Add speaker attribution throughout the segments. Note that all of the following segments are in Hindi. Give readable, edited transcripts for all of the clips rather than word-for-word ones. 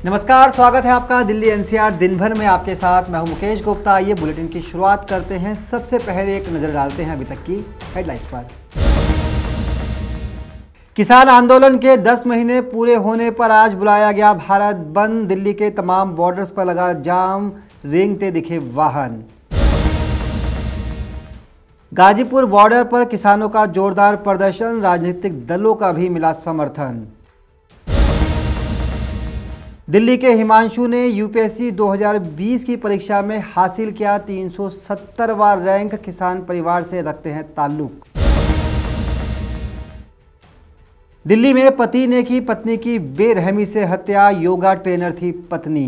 Speaker 1: नमस्कार, स्वागत है आपका दिल्ली एनसीआर दिन भर में आपके साथ। मैं हूं मुकेश गुप्ता। आइए बुलेटिन की शुरुआत करते हैं। सबसे पहले एक नजर डालते हैं अभी तक की हेडलाइंस पर। किसान आंदोलन के 10 महीने पूरे होने पर आज बुलाया गया भारत बंद। दिल्ली के तमाम बॉर्डर्स पर लगा जाम, रेंगते दिखे वाहन। गाजीपुर बॉर्डर पर किसानों का जोरदार प्रदर्शन, राजनीतिक दलों का भी मिला समर्थन। दिल्ली के हिमांशु ने यूपीएससी 2020 की परीक्षा में हासिल किया 370वां रैंक। किसान परिवार से रखते हैं ताल्लुक। दिल्ली में पति ने की पत्नी की बेरहमी से हत्या, योगा ट्रेनर थी पत्नी।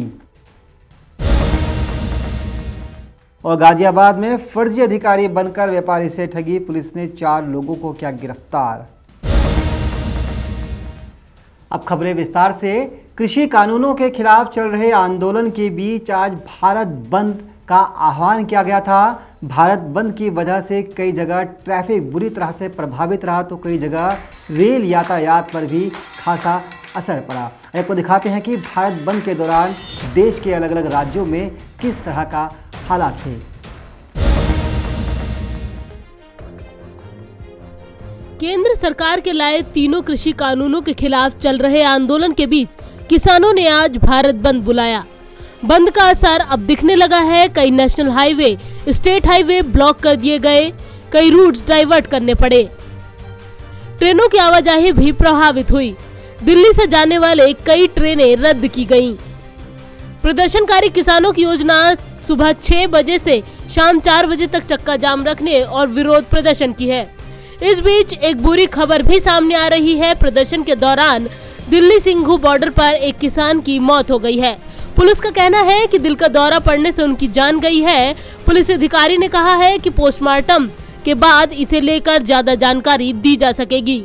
Speaker 1: और गाजियाबाद में फर्जी अधिकारी बनकर व्यापारी से ठगी, पुलिस ने 4 लोगों को किया गिरफ्तार। अब खबरें विस्तार से। कृषि कानूनों के खिलाफ चल रहे आंदोलन के बीच आज भारत बंद का आह्वान किया गया था। भारत बंद की वजह से कई जगह ट्रैफिक बुरी तरह से प्रभावित रहा, तो कई जगह रेल यातायात पर भी खासा असर पड़ा। आपको दिखाते हैं कि भारत बंद के दौरान देश के अलग अलग राज्यों में किस तरह का हालात थे।
Speaker 2: केंद्र सरकार के लाए तीनों कृषि कानूनों के खिलाफ चल रहे आंदोलन के बीच किसानों ने आज भारत बंद बुलाया। बंद का असर अब दिखने लगा है। कई national highway, state highway block कर दिए गए, कई रूट डाइवर्ट करने पड़े। ट्रेनों की आवाजाही भी प्रभावित हुई। दिल्ली से जाने वाले कई ट्रेनें रद्द की गईं। प्रदर्शनकारी किसानों की योजना सुबह 6 बजे से शाम 4 बजे तक चक्का जाम रखने और विरोध प्रदर्शन की है। इस बीच एक बुरी खबर भी सामने आ रही है। प्रदर्शन के दौरान दिल्ली सिंघू बॉर्डर पर एक किसान की मौत हो गई है। पुलिस का कहना है कि दिल का दौरा पड़ने से उनकी जान गई है। पुलिस अधिकारी ने कहा है कि पोस्टमार्टम के बाद इसे लेकर ज्यादा जानकारी दी जा सकेगी।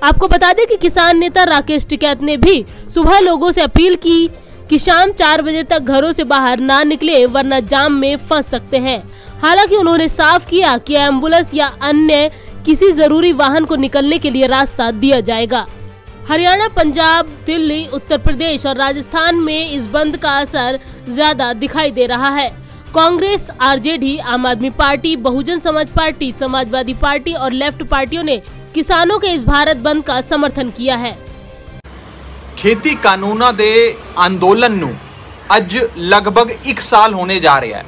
Speaker 2: आपको बता दें कि किसान नेता राकेश टिकैत ने भी सुबह लोगों से अपील की कि शाम 4 बजे तक घरों से बाहर ना निकले, वरना जाम में फंस सकते हैं। हालांकि उन्होंने साफ किया कि एम्बुलेंस या अन्य किसी जरूरी वाहन को निकलने के लिए रास्ता दिया जाएगा। हरियाणा, पंजाब, दिल्ली, उत्तर प्रदेश और राजस्थान में इस बंद का असर ज्यादा दिखाई दे रहा है। कांग्रेस, आरजेडी, आम आदमी party, Bahujan Samaj party, Samajwadi party और लेफ्ट पार्टियों ने किसानों के इस भारत बंद का समर्थन किया है।
Speaker 3: खेती कानूना दे अंदोलन नू अज लगभग 1 साल होने जा रहा है।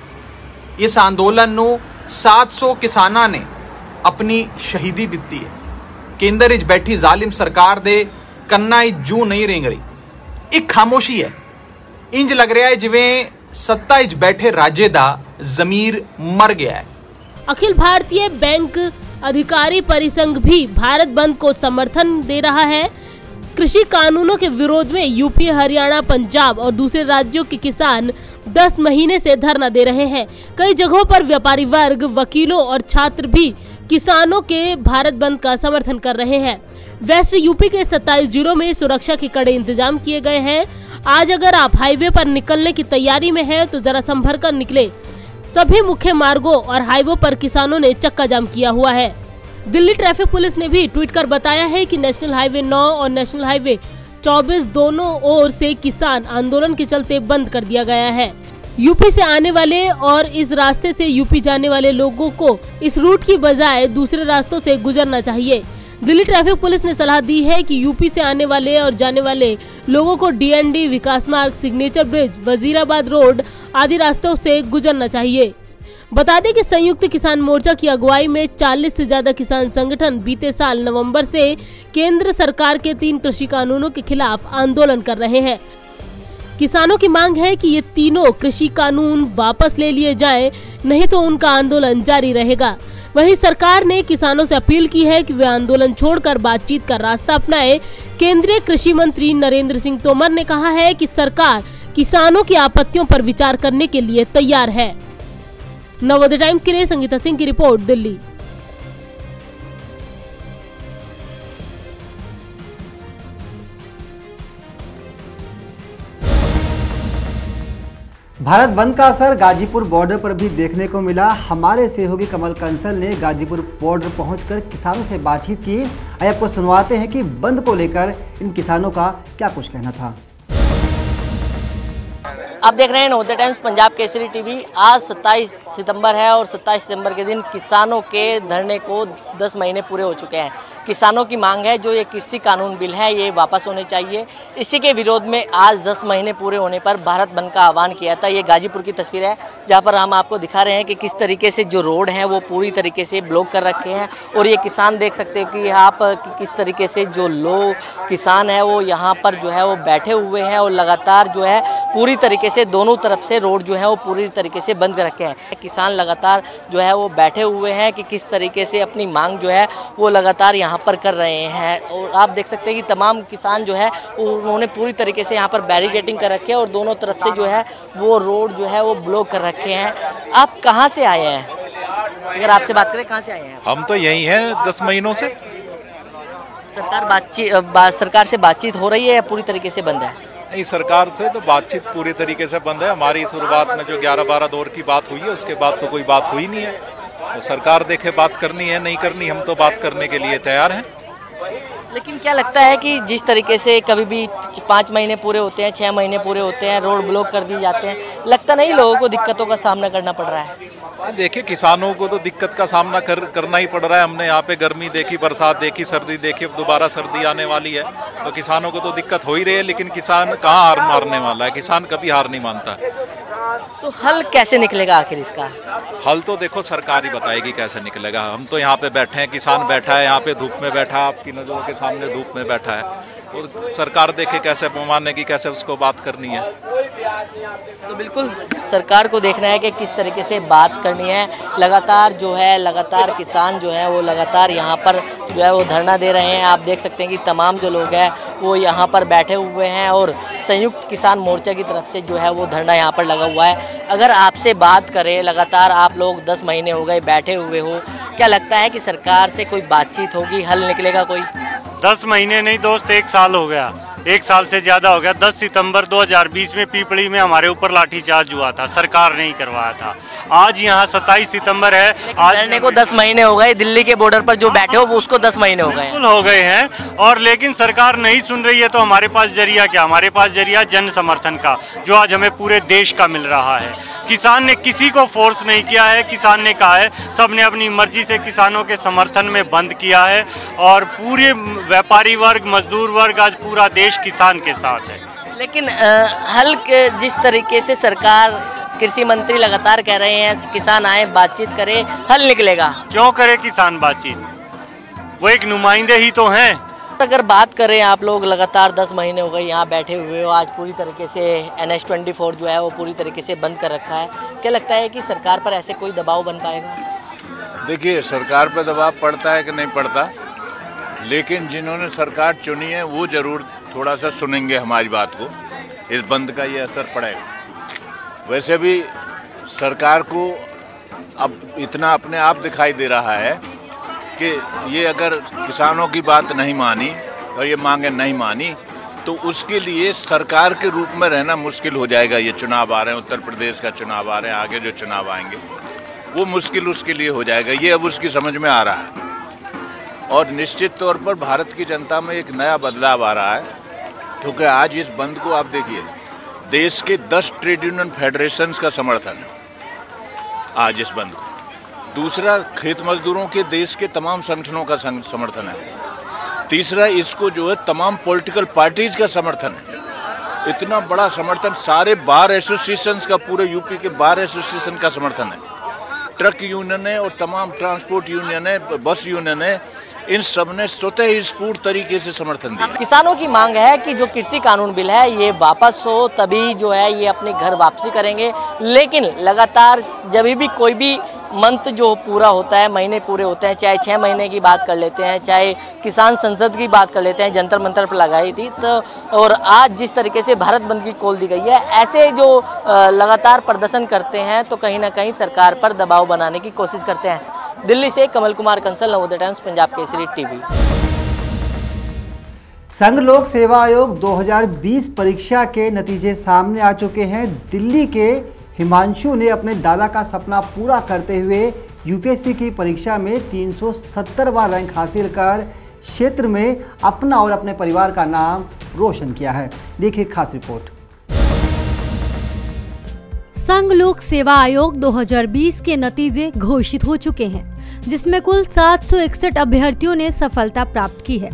Speaker 3: इस अंदोलन नू 700 किसानां ने अपनी शहीदी दिती है। केंद्र विच बैठी जालिम सरकार दे कन्ना जू नहीं रेंग रही, एक खामोशी है। इंज लग रहा है जिवें सत्ता विच बैठे राज्य दा जमीर मर गया है।
Speaker 2: अखिल भारतीय बैंक अधिकारी परिसंघ भी भारत बंद को समर्थन दे रहा है। कृषि कानूनों के विरोध में यूपी, हरियाणा, पंजाब और दूसरे राज्यों के किसान 10 महीने से धरना दे रहे हैं। कई जगहों पर व्यापारी वर्ग, वकीलों और छात्र भी किसानों के भारत बंद का समर्थन कर रहे हैं। वेस्ट यूपी के 27 जिलों में सुरक्षा के कड़े इंतजाम किए गए हैं। आज अगर आप हाईवे पर निकलने की तैयारी में हैं तो जरा संभल कर निकले। सभी मुख्य मार्गों और हाईवे पर किसानों ने चक्का जाम किया हुआ है। दिल्ली ट्रैफिक पुलिस ने भी ट्वीट कर बताया है कि नेशनल हाईवे 9 और नेशनल हाईवे 24 दोनों ओर से किसान आंदोलन के चलते बंद कर दिया गया है। यूपी से आने वाले और इस रास्ते से यूपी जाने वाले लोगों को इस रूट की बजाय दूसरे रास्तों से गुजरना चाहिए। दिल्ली ट्रैफिक पुलिस ने सलाह दी है कि यूपी से आने वाले और जाने वाले लोगों को डीएनडी, विकास मार्ग, सिग्नेचर ब्रिज, वजीराबाद रोड आदि रास्तों से गुजरना चाहिए। बता दें कि संयुक्त किसान मोर्चा की अगुवाई में 40 से ज्यादा किसान संगठन बीते साल नवंबर से केंद्र सरकार के 3 कृषि कानूनों के खिलाफ आंदोलन कर रहे हैं। किसानों की मांग है कि ये तीनों कृषि कानून वापस ले लिए जाएं, नहीं तो उनका आंदोलन जारी रहेगा। वहीं सरकार ने किसानों से अपील की है कि वे आंदोलन छोड़कर बातचीत का रास्ता अपनाएं। केंद्रीय कृषि मंत्री नरेंद्र सिंह तोमर ने कहा है कि सरकार किसानों की आपत्तियों पर विचार करने के लिए तैयार है। नवोदय टाइम्स के लिए संगीता सिंह की रिपोर्ट, दिल्ली।
Speaker 1: भारत बंद का असर गाजीपुर बॉर्डर पर भी देखने को मिला। हमारे सहयोगी कमल कंसल ने गाजीपुर बॉर्डर पहुंचकर किसानों से बातचीत की। आइए आपको सुनवाते हैं कि बंद को लेकर इन किसानों का क्या कुछ कहना था।
Speaker 4: आप देख रहे हैं नवोदय टाइम्स पंजाब केसरी टीवी। आज 27 सितंबर है और 27 सितंबर के दिन किसानों के धरने को 10 महीने पूरे हो चुके हैं। किसानों की मांग है जो ये कृषि कानून बिल है ये वापस होने चाहिए। इसी के विरोध में आज 10 महीने पूरे होने पर भारत बंद का आह्वान किया था। ये गाजीपुर की तस्वीर है जहाँ पर हम आपको दिखा रहे हैं कि किस तरीके से जो रोड है वो पूरी तरीके से ब्लॉक कर रखे हैं। और ये किसान देख सकते हो कि यहाँ पर किस तरीके से जो लोग किसान है वो यहाँ पर जो है वो बैठे हुए हैं और लगातार जो है पूरी तरीके से दोनों तरफ से रोड जो है वो पूरी तरीके से बंद कर रखे हैं। किसान लगातार जो है वो बैठे हुए हैं कि किस तरीके से अपनी मांग जो है वो लगातार यहाँ पर कर रहे हैं। और आप देख सकते हैं कि तमाम किसान जो है उन्होंने पूरी तरीके से यहाँ पर बैरिकेडिंग कर रखे हैं और दोनों तरफ से जो है वो रोड जो है वो ब्लॉक कर रखे हैं। आप कहाँ से आए हैं? अगर आपसे बात करें कहाँ से आए हैं?
Speaker 5: हम तो यही हैं 10 महीनों से।
Speaker 4: सरकार से बातचीत हो रही है या पूरी तरीके से बंद है?
Speaker 5: नहीं, सरकार से तो बातचीत पूरी तरीके से बंद है। हमारी शुरुआत में जो 11-12 दौर की बात हुई है उसके बाद तो कोई बात हुई नहीं है। तो सरकार देखे बात करनी है नहीं करनी, हम तो बात करने के लिए तैयार हैं।
Speaker 4: लेकिन क्या लगता है कि जिस तरीके से कभी भी 5 महीने पूरे होते हैं, 6 महीने पूरे होते हैं, रोड ब्लॉक कर दी जाते हैं, लगता नहीं लोगों को दिक्कतों का सामना करना पड़ रहा है?
Speaker 5: देखिए, किसानों को तो दिक्कत का सामना करना ही पड़ रहा है। हमने यहाँ पे गर्मी देखी, बरसात देखी, सर्दी देखी, अब दोबारा सर्दी आने वाली है तो किसानों को तो दिक्कत हो ही रही है। लेकिन किसान कहाँ हार मारने वाला है? किसान कभी हार नहीं मानता।
Speaker 4: तो हल कैसे निकलेगा आखिर इसका?
Speaker 5: हल तो देखो सरकार ही बताएगी कैसे निकलेगा। हम तो यहाँ पे बैठे हैं, किसान बैठा है यहाँ पे धूप में बैठा है, आपकी नजरों के सामने धूप में बैठा है। और सरकार देखे कैसे मानने की, कैसे उसको बात करनी है।
Speaker 4: तो बिल्कुल सरकार को देखना है कि किस तरीके से बात करनी है। लगातार किसान जो है वो लगातार यहाँ पर जो है वो धरना दे रहे हैं। आप देख सकते हैं कि तमाम जो लोग हैं वो यहाँ पर बैठे हुए हैं और संयुक्त किसान मोर्चा की तरफ से जो है वो धरना यहाँ पर लगा हुआ है। अगर आपसे बात करें, लगातार आप लोग 10 महीने हो गए बैठे हुए हो, क्या लगता है कि सरकार से कोई बातचीत होगी, हल निकलेगा कोई?
Speaker 6: 10 महीने नहीं दोस्त, 1 साल हो गया, 1 साल से ज़्यादा हो गया। 10 सितंबर 2020 में पीपड़ी में हमारे ऊपर लाठीचार्ज हुआ था, सरकार ने ही करवाया था। आज यहाँ 27 सितंबर है, आज
Speaker 4: धरने को 10 महीने हो गए। दिल्ली के बॉर्डर पर जो बैठे हो वो उसको 10 महीने हो गए,
Speaker 6: बिल्कुल हो गए हैं। और लेकिन सरकार नहीं सुन रही है तो हमारे पास जरिया क्या? हमारे पास जरिया जन समर्थन का, जो आज हमें पूरे देश का मिल रहा है। किसान ने किसी को फोर्स नहीं किया है, किसान ने कहा है, सब ने अपनी मर्जी से किसानों के समर्थन में बंद किया है। और पूरे व्यापारी वर्ग, मजदूर वर्ग, आज पूरा देश किसान के साथ है।
Speaker 4: लेकिन हल जिस तरीके से सरकार, कृषि मंत्री लगातार कह रहे हैं किसान आए बातचीत करें, हल निकलेगा। क्यों
Speaker 6: करे किसान बातचीत? वो एक नुमाइंदे ही तो हैं।
Speaker 4: अगर बात करें, आप लोग लगातार 10 महीने हो गए यहाँ बैठे हुए हो, आज पूरी तरीके से NH-24 जो है वो पूरी तरीके से बंद कर रखा है। क्या लगता है कि सरकार पर ऐसे कोई दबाव बन पाएगा?
Speaker 7: देखिए, सरकार पर दबाव पड़ता है कि नहीं पड़ता, लेकिन जिन्होंने सरकार चुनी है वो ज़रूर थोड़ा सा सुनेंगे हमारी बात को। इस बंद का ये असर पड़ेगा। वैसे भी सरकार को अब इतना अपने आप दिखाई दे रहा है कि ये अगर किसानों की बात नहीं मानी और ये मांगे नहीं मानी तो उसके लिए सरकार के रूप में रहना मुश्किल हो जाएगा। ये चुनाव आ रहे हैं, उत्तर प्रदेश का चुनाव आ रहे हैं, आगे जो चुनाव आएंगे वो मुश्किल उसके लिए हो जाएगा। ये अब उसकी समझ में आ रहा है। और निश्चित तौर पर भारत की जनता में एक नया बदलाव आ रहा है, क्योंकि आज इस बंद को आप देखिए, देश के 10 ट्रेड यूनियन फेडरेशंस का समर्थन है आज इस बंद को। दूसरा, खेत मजदूरों के देश के तमाम संगठनों का समर्थन है। तीसरा, इसको जो है तमाम पॉलिटिकल पार्टीज का समर्थन है। इतना बड़ा समर्थन, सारे बार एसोसिएशंस का, पूरे यूपी के बार एसोसिएशन का समर्थन है। ट्रक यूनियन है और तमाम ट्रांसपोर्ट यूनियन है, बस यूनियन है, इन सब ने स्वतः स्फूर्त तरीके से समर्थन दिया।
Speaker 4: किसानों की मांग है कि जो कृषि कानून बिल है ये वापस हो, तभी जो है ये अपने घर वापसी करेंगे। लेकिन लगातार जब भी कोई भी मंथ जो पूरा होता है, महीने पूरे होते हैं, चाहे 6 महीने की बात कर लेते हैं, चाहे किसान संसद की बात कर लेते हैं, जंतर मंतर पर लगाई थी तो, और आज जिस तरीके से भारत बंद की कॉल दी गई है, ऐसे जो लगातार प्रदर्शन करते हैं तो कहीं ना कहीं सरकार पर दबाव बनाने की कोशिश करते हैं। दिल्ली से कमल कुमार कंसल, नवोदय टाइम्स पंजाब केसरी टीवी।
Speaker 1: संघ लोक सेवा आयोग 2020 परीक्षा के नतीजे सामने आ चुके हैं। दिल्ली के हिमांशु ने अपने दादा का सपना पूरा करते हुए यूपीएससी की परीक्षा में 370वां रैंक हासिल कर क्षेत्र में अपना और अपने परिवार का नाम रोशन किया है। देखिए खास रिपोर्ट।
Speaker 8: संघ लोक सेवा आयोग 2020 के नतीजे घोषित हो चुके हैं, जिसमें कुल 761 अभ्यर्थियों ने सफलता प्राप्त की है।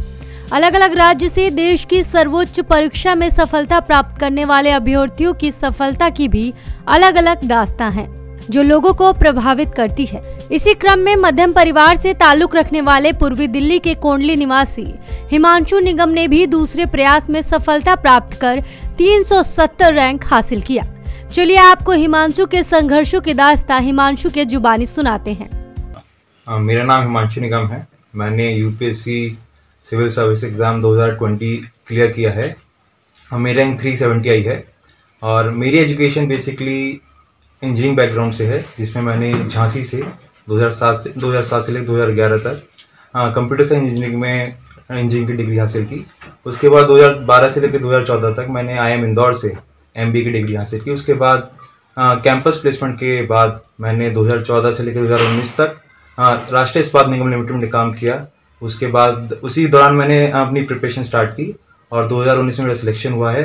Speaker 8: अलग अलग राज्य से देश की सर्वोच्च परीक्षा में सफलता प्राप्त करने वाले अभ्यर्थियों की सफलता की भी अलग अलग दास्तां हैं, जो लोगों को प्रभावित करती है। इसी क्रम में मध्यम परिवार से ताल्लुक रखने वाले पूर्वी दिल्ली के कोंडली निवासी हिमांशु निगम ने भी दूसरे प्रयास में सफलता प्राप्त कर 370 रैंक हासिल किया। चलिए आपको हिमांशु के संघर्षों की दास्तां हिमांशु के जुबानी सुनाते हैं।
Speaker 9: मेरा नाम हिमांशु निगम है। मैंने UPSC civil service exam 2020 clear किया है और मेरी रैंक 370 आई है। और मेरी एजुकेशन बेसिकली इंजीनियरिंग बैकग्राउंड से है, जिसमें मैंने झांसी से 2007 से लेकर 2011 तक कंप्यूटर साइंस इंजीनियरिंग में इंजीनियरिंग की डिग्री हासिल की। उसके बाद 2012 से लेकर 2014 तक मैंने IIM इंदौर से MBA की डिग्री हासिल की। उसके बाद कैंपस प्लेसमेंट के बाद मैंने 2014 से लेकर 2019 तक राष्ट्रीय इस्पात निगम लिमिटेड में काम किया। उसके बाद उसी दौरान मैंने अपनी प्रिपरेशन स्टार्ट की और 2019 में मेरा सिलेक्शन हुआ है।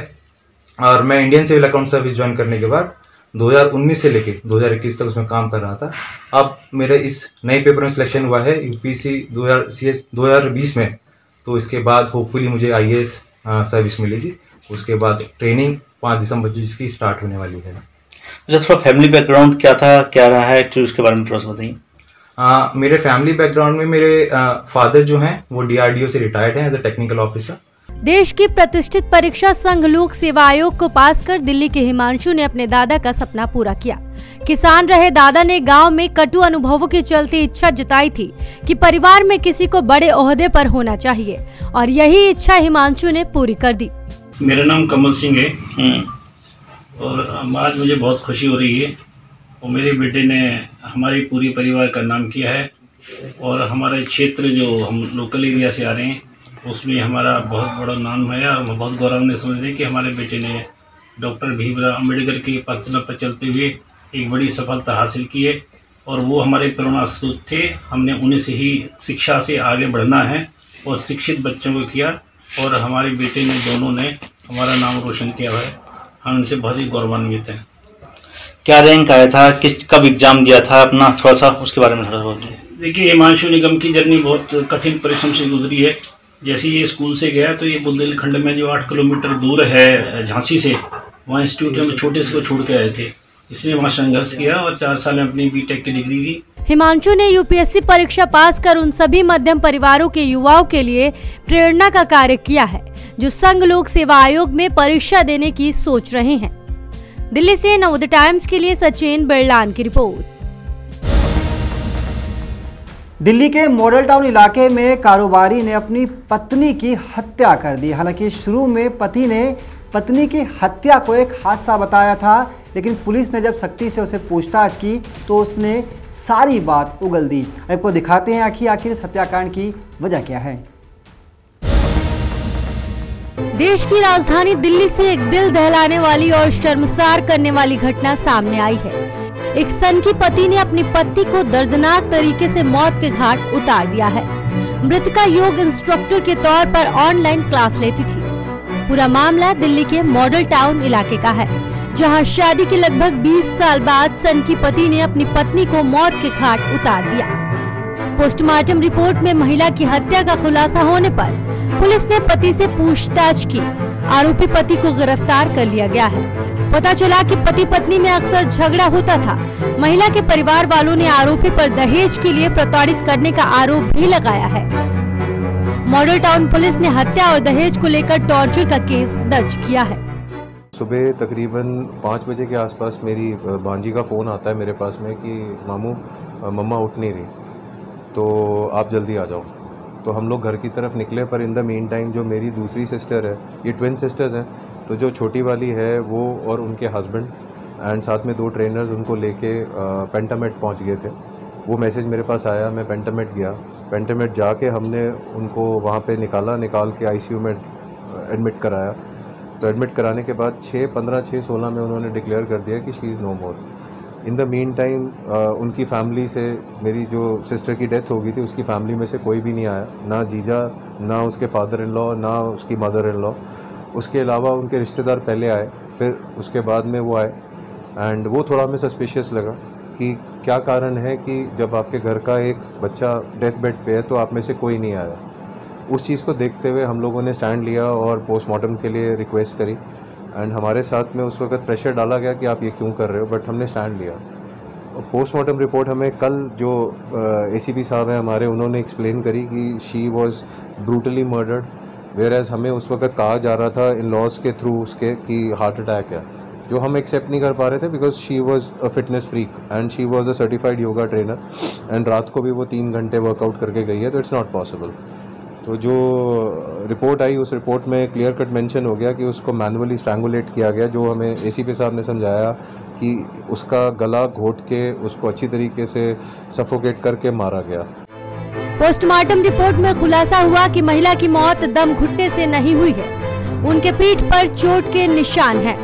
Speaker 9: और मैं Indian civil account service join करने के बाद 2019 से लेके 2021 तक उसमें काम कर रहा था। अब मेरा इस नए पेपर में सिलेक्शन हुआ है UPSC 2020 में, तो इसके बाद होपफुली मुझे IAS सर्विस मिलेगी। उसके बाद ट्रेनिंग 5 दिसंबर की स्टार्ट होने वाली है।
Speaker 10: अच्छा, थोड़ा फैमिली बैकग्राउंड क्या था, क्या रहा है एक्चुअली, उसके बारे में थोड़ा सा बताइए।
Speaker 9: मेरे फैमिली बैकग्राउंड में मेरे फादर जो हैं वो DRDO से रिटायर्ड हैं एज अ टेक्निकल ऑफिसर।
Speaker 8: देश की प्रतिष्ठित परीक्षा संघ लोक सेवा आयोग को पास कर दिल्ली के हिमांशु ने अपने दादा का सपना पूरा किया। किसान रहे दादा ने गांव में कटु अनुभवों के चलते इच्छा जताई थी कि परिवार में किसी को बड़े ओहदे पर होना चाहिए, और यही इच्छा हिमांशु ने पूरी कर दी।
Speaker 11: मेरा नाम कमल सिंह है और आज मुझे बहुत खुशी हो रही है। और मेरे बेटे ने हमारे पूरी परिवार का नाम किया है और हमारा क्षेत्र जो हम लोकल एरिया से आ रहे हैं उसमें हमारा बहुत बड़ा नाम है। और हम बहुत गौरव ने समझ रहे कि हमारे बेटे ने डॉक्टर भीमराव अम्बेडकर के पथ पर चलते हुए एक बड़ी सफलता हासिल की है। और वो हमारे प्रेरणा स्रोत थे। हमने उन्हीं से ही शिक्षा से आगे बढ़ना है और शिक्षित बच्चों को किया, और हमारे बेटे ने दोनों ने हमारा नाम रोशन किया है। हम उनसे बहुत ही गौरवान्वित हैं।
Speaker 10: क्या रैंक आया था, कब एग्जाम दिया था अपना, थोड़ा सा उसके बारे में थोड़ा बोलिए।
Speaker 11: देखिए, हिमांशु निगम की जर्नी बहुत कठिन परिश्रम से गुजरी है। जैसे ये स्कूल से गया तो ये बुंदेलखंड में जो 8 किलोमीटर दूर है झांसी से, वहाँ इंस्टीट्यूट में छोटे से को छोड़ के आए थे। इसने वहाँ संघर्ष किया और 4 साल में अपनी BTech की डिग्री ली।
Speaker 8: हिमांशु ने UPSC परीक्षा पास कर उन सभी मध्यम परिवारों के युवाओं के लिए प्रेरणा का कार्य किया है, जो संघ लोक सेवा आयोग में परीक्षा देने की सोच रहे हैं। दिल्ली से नवोदय टाइम्स के लिए सचिन बिरलान की रिपोर्ट।
Speaker 1: दिल्ली के मॉडल टाउन इलाके में कारोबारी ने अपनी पत्नी की हत्या कर दी। हालांकि शुरू में पति ने पत्नी की हत्या को एक हादसा बताया था, लेकिन पुलिस ने जब सख्ती से उसे पूछताछ की तो उसने सारी बात उगल दी। आपको दिखाते हैं आखिर इस हत्याकांड की वजह क्या है।
Speaker 8: देश की राजधानी दिल्ली से एक दिल दहलाने वाली और शर्मसार करने वाली घटना सामने आई है। एक सनकी पति ने अपनी पत्नी को दर्दनाक तरीके से मौत के घाट उतार दिया है। मृतका योग इंस्ट्रक्टर के तौर पर ऑनलाइन क्लास लेती थी। पूरा मामला दिल्ली के मॉडल टाउन इलाके का है, जहां शादी के लगभग 20 साल बाद सनकी पति ने अपनी पत्नी को मौत के घाट उतार दिया। पोस्टमार्टम रिपोर्ट में महिला की हत्या का खुलासा होने पर पुलिस ने पति से पूछताछ की। आरोपी पति को गिरफ्तार कर लिया गया है। पता चला कि पति पत्नी में अक्सर झगड़ा होता था। महिला के परिवार वालों ने आरोपी पर दहेज के लिए प्रताड़ित करने का आरोप भी लगाया है। मॉडल टाउन पुलिस ने हत्या और दहेज को लेकर टॉर्चर का केस दर्ज किया है।
Speaker 12: सुबह तकरीबन 5 बजे के आसपास मेरी भांजी का फ़ोन आता है मेरे पास में कि मामू मम्मा उठ नहीं रही, तो आप जल्दी आ जाओ। तो हम लोग घर की तरफ निकले, पर इन द मीन टाइम जो मेरी दूसरी सिस्टर है, ये ट्विन सिस्टर्स हैं, तो जो छोटी वाली है वो और उनके हस्बैंड एंड साथ में 2 ट्रेनर्स उनको लेके पेंटामेट पहुंच गए थे। वो मैसेज मेरे पास आया, मैं पेंटामेट गया। पेंटामेट जाके हमने उनको वहाँ पे निकाल के ICU में एडमिट कराया। तो एडमिट कराने के बाद 6-15-6-16 में उन्होंने डिक्लेयर कर दिया कि she is no more. In the mean time उनकी फैमिली से, मेरी जो सिस्टर की डेथ हो गई थी उसकी फैमिली में से कोई भी नहीं आया, ना जीजा, ना उसके फादर इन लॉ, ना उसकी मदर इन लॉ। उसके अलावा उनके रिश्तेदार पहले आए, फिर उसके बाद में वो आए। एंड वो थोड़ा हमें सस्पिशियस लगा कि क्या कारण है कि जब आपके घर का एक बच्चा डेथ बेड पे है तो आप में से कोई नहीं आया। उस चीज़ को देखते हुए हम लोगों ने स्टैंड लिया और पोस्टमार्टम के लिए रिक्वेस्ट करी एंड हमारे साथ में उस वक्त प्रेशर डाला गया कि आप ये क्यों कर रहे हो, बट हमने स्टैंड लिया। पोस्टमार्टम रिपोर्ट हमें कल जो ACP साहब हैं हमारे, उन्होंने एक्सप्लेन करी कि she was brutally murdered, whereas हमें उस वक्त कहा जा रहा था इन लॉज के थ्रू उसके कि हार्ट अटैक है, जो हम एक्सेप्ट नहीं कर पा रहे थे because she was a fitness freak and she was a certified yoga trainer and रात को भी वो 3 घंटे वर्कआउट करके गई है, तो इट्स नॉट पॉसिबल। तो जो रिपोर्ट आई उस रिपोर्ट में क्लियर कट मेंशन हो गया कि उसको मैनुअली स्ट्रैंगुलेट किया गया, जो हमें ACP साहब ने समझाया कि उसका गला घोट के उसको अच्छी तरीके से सफोकेट करके मारा गया।
Speaker 8: पोस्टमार्टम रिपोर्ट में खुलासा हुआ कि महिला की मौत दम घुटने से नहीं हुई है, उनके पीठ पर चोट के निशान हैं।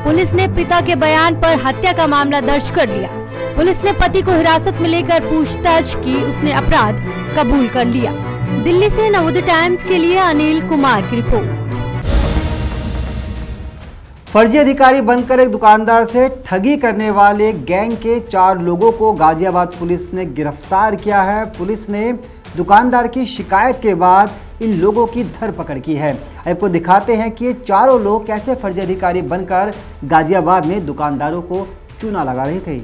Speaker 8: पुलिस ने पिता के बयान पर हत्या का मामला दर्ज कर लिया। पुलिस ने पति को हिरासत में लेकर पूछताछ की, उसने अपराध कबूल कर लिया। दिल्ली से नवोदय टाइम्स के लिए अनिल कुमार की रिपोर्ट।
Speaker 1: फर्जी अधिकारी बनकर एक दुकानदार से ठगी करने वाले गैंग के 4 लोगों को गाजियाबाद पुलिस ने गिरफ्तार किया है। पुलिस ने दुकानदार की शिकायत के बाद इन लोगों की धरपकड़ की है। आपको दिखाते हैं कि ये चारों लोग कैसे फर्जी अधिकारी बनकर गाजियाबाद में दुकानदारों को चूना लगा रहे थे।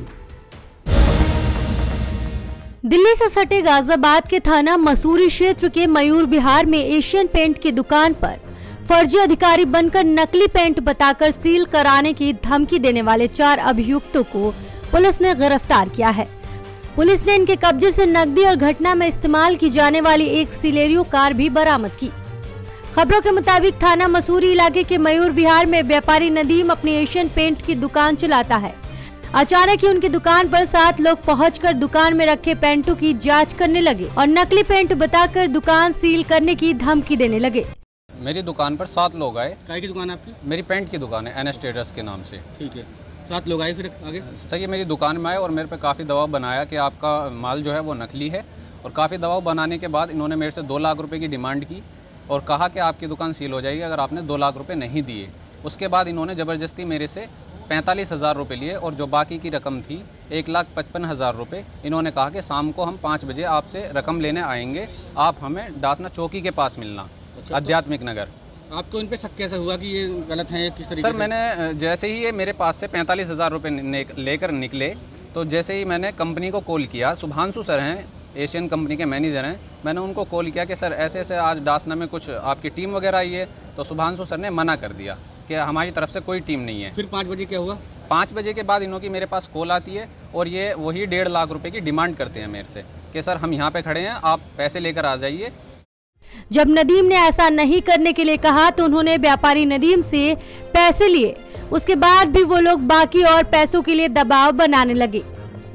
Speaker 8: दिल्ली से सटे गाजियाबाद के थाना मसूरी क्षेत्र के मयूर विहार में एशियन पेंट की दुकान पर फर्जी अधिकारी बनकर नकली पेंट बताकर सील कराने की धमकी देने वाले 4 अभियुक्तों को पुलिस ने गिरफ्तार किया है। पुलिस ने इनके कब्जे से नकदी और घटना में इस्तेमाल की जाने वाली एक सिलेरियो कार भी बरामद की। खबरों के मुताबिक थाना मसूरी इलाके के मयूर विहार में व्यापारी नदीम अपनी एशियन पेंट की दुकान चलाता है। अचानक ही उनकी दुकान पर 7 लोग पहुंचकर दुकान में रखे पेंटों की जांच करने लगे और नकली पेंट बताकर दुकान सील करने की धमकी देने लगे।
Speaker 13: मेरी दुकान पर 7 लोग आए।
Speaker 14: क्या की दुकान है आपकी?
Speaker 13: मेरी पेंट की दुकान है, NS ट्रेडर्स के नाम से।
Speaker 14: ठीक है, 7 लोग आए, फिर आगे?
Speaker 13: सर ये मेरी दुकान में आए और मेरे पे काफ़ी दबाव बनाया कि आपका माल जो है वो नकली है, और काफ़ी दबाव बनाने के बाद इन्होंने मेरे से 2 लाख रुपए की डिमांड की और कहा कि आपकी दुकान सील हो जाएगी अगर आपने 2 लाख रुपये नहीं दिए। उसके बाद इन्होंने ज़बरदस्ती मेरे से 45,000 रुपये लिए और जो बाकी की रकम थी 1,55,000 रुपये, इन्होंने कहा कि शाम को हम 5 बजे आपसे रकम लेने आएंगे, आप हमें डासना चौकी के पास मिलना। अच्छा, आध्यात्मिक नगर।
Speaker 14: आपको इन पे शक कैसे हुआ कि ये गलत है, किस तरीके
Speaker 13: सर मैंने जैसे ही ये मेरे पास से 45,000 रुपये लेकर निकले तो जैसे ही मैंने कंपनी को कॉल किया, शुभांशु सर हैं एशियन कंपनी के मैनेजर हैं, मैंने उनको कॉल किया कि सर ऐसे ऐसे आज डासना में कुछ आपकी टीम वगैरह आई है, तो शुभांशु सर ने मना कर दिया कि हमारी तरफ से कोई टीम नहीं है।
Speaker 14: फिर 5 बजे क्या हुआ?
Speaker 13: 5 बजे के बाद इन्हों की मेरे पास कॉल आती है और ये वही 1.5 लाख रुपए की डिमांड करते हैं मेरे से कि सर हम यहाँ पे खड़े हैं, आप पैसे लेकर आ जाइए।
Speaker 8: जब नदीम ने ऐसा नहीं करने के लिए कहा तो उन्होंने व्यापारी नदीम से पैसे लिए। उसके बाद भी वो लोग बाकी और पैसों के लिए दबाव बनाने लगे।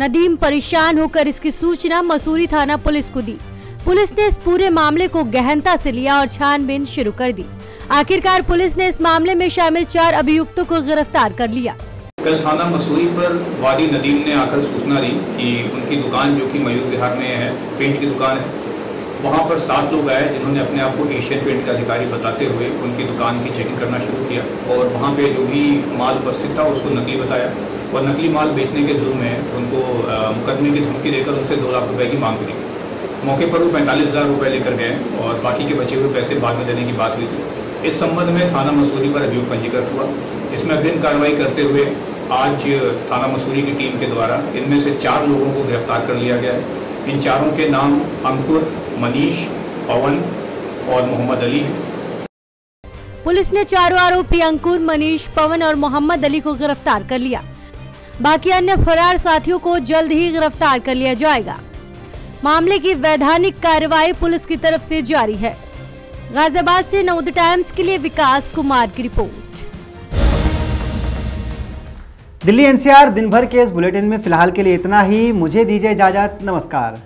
Speaker 8: नदीम परेशान होकर इसकी सूचना मसूरी थाना पुलिस को दी। पुलिस ने इस पूरे मामले को गहनता से लिया और छानबीन शुरू कर दी। आखिरकार पुलिस ने इस मामले में शामिल 4 अभियुक्तों को गिरफ्तार कर लिया।
Speaker 15: कल थाना मसूरी पर वाली नदीम ने आकर सूचना दी कि उनकी दुकान जो कि मयूर विहार में है, पेंट की दुकान है, वहाँ पर 7 लोग आए जिन्होंने अपने आप को एशियन पेंट का अधिकारी बताते हुए उनकी दुकान की चेकिंग करना शुरू किया और वहाँ पे जो भी माल उपस्थित था उसको नकली बताया और नकली माल बेचने के जुर्म में उनको मुकदमे की धमकी देकर उनसे 2 लाख रुपए की मांग की। मौके पर वो 45,000 रुपये लेकर गए और बाकी के बचे हुए पैसे बाद में देने की बात हुई थी। इस संबंध में थाना मसूरी पर अभियोग पंजीकृत हुआ। इसमें अग्रिम कार्रवाई करते हुए आज थाना मसूरी की टीम के द्वारा इनमें से 4 लोगों को गिरफ्तार कर लिया गया है। इन चारों के नाम अंकुर, मनीष, पवन और मोहम्मद अली हैं।
Speaker 8: पुलिस ने चारों आरोपी अंकुर, मनीष, पवन और मोहम्मद अली को गिरफ्तार कर लिया। बाकी अन्य फरार साथियों को जल्द ही गिरफ्तार कर लिया जाएगा। मामले की वैधानिक कार्रवाई पुलिस की तरफ से जारी है। गाजियाबाद से नवोदय टाइम्स के लिए विकास कुमार की रिपोर्ट।
Speaker 1: दिल्ली NCR दिन भर के इस बुलेटिन में फिलहाल के लिए इतना ही। मुझे दीजिए इजाजत। नमस्कार।